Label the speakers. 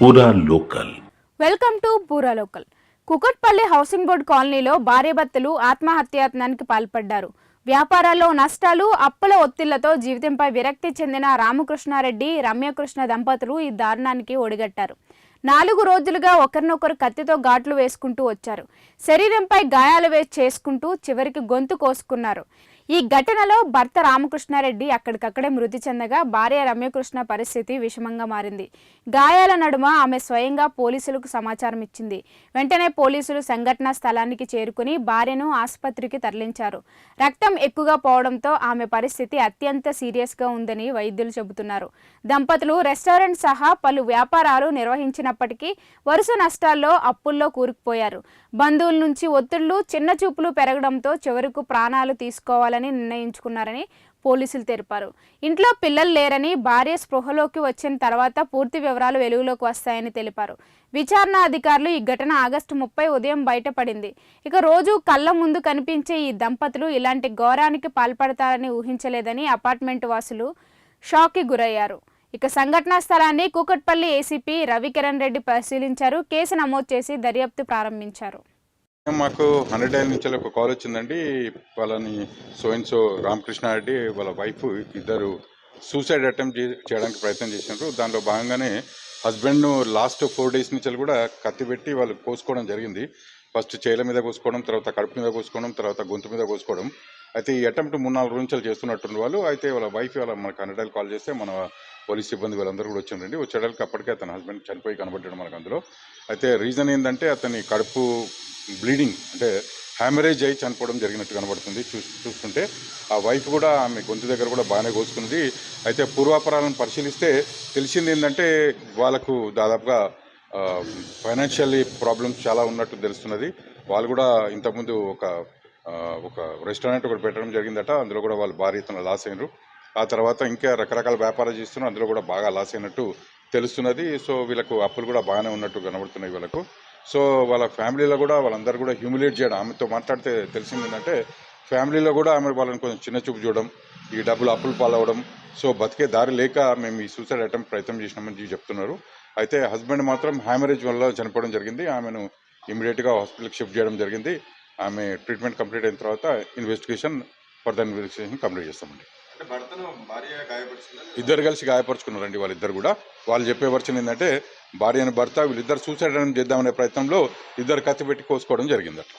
Speaker 1: పూరా local.
Speaker 2: Welcome to పూరా local. Kukatpally housing board కాలనీలో భార్యాభర్తలు ఆత్మహత్యాయత్నానికి పాల్పడ్డారు. వ్యాపారాల్లో నష్టాలు, అప్పుల ఒత్తిళ్లతో జీవితంపై విరక్తి చెందిన రామకృష్ణారెడ్డి, రమ్యకృష్ణ దంపతులు ఈ దారుణానికి ఒడిగట్టారు. 4 రోజులుగా ఒకరినొకరు కత్తితో ఘాట్లు వేసుకుంటూ వచ్చారు. శరీరంపై గాయాలు చేసుకుంటూ చివరికి గొంతు కోసుకున్నారు. ఈ ఘటనలో భర్త రామకృష్ణారెడ్డి అక్కడికక్కడే మృతి చెందగా భార్య రమ్యకృష్ణ పరిస్థితి విషమంగా మారింది. గాయాల నడుమ ఆమె స్వయంగా పోలీసులకు సమాచారం ఇచ్చింది. వెంటనే పోలీసులు సంఘటనా స్థలానికి చేరుకుని భార్యను ఆసుపత్రికి తరలించారు. రక్తం ఎక్కువగా పోవడంతో ఆమె పరిస్థితి అత్యంత సీరియస్గా ఉందని వైద్యులు చెబుతున్నారు. దంపతులు రెస్టారెంట్ సహా పలు వ్యాపారాలు నిర్వహించినప్పటికీ వరుస నష్టాల్లో, అప్పుల్లో కూరుకుపోయారు. బంధువుల నుంచి ఒత్తిళ్లు, చిన్న చూపులు పెరగడంతో చివరకు ప్రాణాలు తీసుకోవాలని నిర్ణయించుకున్నారని పోలీసులు తెలిపారు. ఇంట్లో పిల్లలు లేరని, భార్య స్పృహలోకి వచ్చిన తర్వాత పూర్తి వివరాలు వెలుగులోకి వస్తాయని తెలిపారు. విచారణ అధికారులు ఈ ఘటన ఆగస్టు 30 ఉదయం బయటపడింది. ఇక రోజు కళ్ళ ముందు కనిపించే ఈ దంపతులు ఇలాంటి ఘోరానికి పాల్పడతారని ఊహించలేదని అపార్ట్మెంట్ వాసులు షాక్కి గురయ్యారు. ఇక సంఘటనా స్థలాన్ని కూకట్పల్లి ఏసీపీ రవికిరణ్ రెడ్డి పరిశీలించారు. కేసు నమోదు చేసి దర్యాప్తు ప్రారంభించారు.
Speaker 3: మాకు 100 డైల్ నుంచి ఒక కాల్ వచ్చిందండి. వాళ్ళని సో రామకృష్ణారెడ్డి వాళ్ళ వైఫ్ ఇద్దరు సూసైడ్ అటెంప్ట్ చేయడానికి ప్రయత్నం చేసినారు. దానిలో భాగంగానే హస్బెండ్ను లాస్ట్ 4 డేస్ నుంచి కూడా కత్తి పెట్టి వాళ్ళు కోసుకోవడం జరిగింది. ఫస్ట్ చేల మీద కోసుకోవడం, తర్వాత కడుపు మీద కోసుకోవడం, తర్వాత గొంతు మీద కోసుకోవడం. అయితే ఈ అటెంప్ట్ 3-4 రోజుల నుంచి చేస్తున్నట్టు వాళ్ళు. అయితే వాళ్ళ వైఫ్ వాళ్ళ మనకు 100 డైల్ కాల్ చేస్తే మన పోలీస్ సిబ్బంది వాళ్ళందరూ కూడా వచ్చారండి. వచ్చేటప్పటికి అప్పటికే అతని హస్బెండ్ చనిపోయి కనబడ్డాడు మనకు అందులో. అయితే రీజన్ ఏంటంటే అతని కడుపు బ్లీడింగ్ అంటే హ్యామరేజ్ అయి చనిపోవడం జరిగినట్టు కనబడుతుంది. చూస్తుంటే ఆ వైఫ్ కూడా ఆమె గొంతు దగ్గర కూడా బాగానే కోసుకుంది. అయితే పూర్వాపరాలను పరిశీలిస్తే తెలిసింది ఏంటంటే వాళ్ళకు దాదాపుగా ఫైనాన్షియల్లీ ప్రాబ్లమ్స్ చాలా ఉన్నట్టు తెలుస్తున్నది. వాళ్ళు కూడా ఇంతకుముందు ఒక రెస్టారెంట్ ఒకటి పెట్టడం జరిగిందట. అందులో కూడా వాళ్ళు భారీ ఎత్తున లాస్ అయినారు. ఆ తర్వాత ఇంకా రకరకాల వ్యాపారాలు చేస్తున్నారు. అందులో కూడా బాగా లాస్ అయినట్టు తెలుస్తున్నది. సో వీళ్ళకు అప్పులు కూడా బాగానే ఉన్నట్టు కనబడుతున్నాయి వీళ్ళకు. సో వాళ్ళ ఫ్యామిలీలో కూడా వాళ్ళందరూ కూడా హ్యూమిలేట్ చేయడం, ఆమెతో మాట్లాడితే తెలిసింది ఏంటంటే ఫ్యామిలీలో కూడా ఆమె వాళ్ళని కొంచెం చిన్న చూపు చూడడం, ఈ డబ్బులు అప్పులు పాలవడం. సో బతికే దారి లేక మేము ఈ సూసైడ్ అటెంప్ట్ ప్రయత్నం చేసినామని చెప్తున్నారు. అయితే హస్బెండ్ మాత్రం హ్యామరేజ్ వల్ల చనిపోవడం జరిగింది. ఆమెను ఇమీడియట్గా హాస్పిటల్కి షిఫ్ట్ చేయడం జరిగింది. ఆమె ట్రీట్మెంట్ కంప్లీట్ అయిన తర్వాత ఫర్దర్ ఇన్వెస్టిగేషన్ కంప్లీట్ చేస్తామండి. ఇద్దరు కలిసి గాయపరుచుకున్నారండి వాళ్ళిద్దరు కూడా. వాళ్ళు చెప్పే వర్షన్ ఏంటంటే భార్య అని భర్త వీళ్ళిద్దరు సూసైడ్ చేద్దామనే ప్రయత్నంలో ఇద్దరు కత్తి పెట్టి కోసుకోవడం జరిగిందట.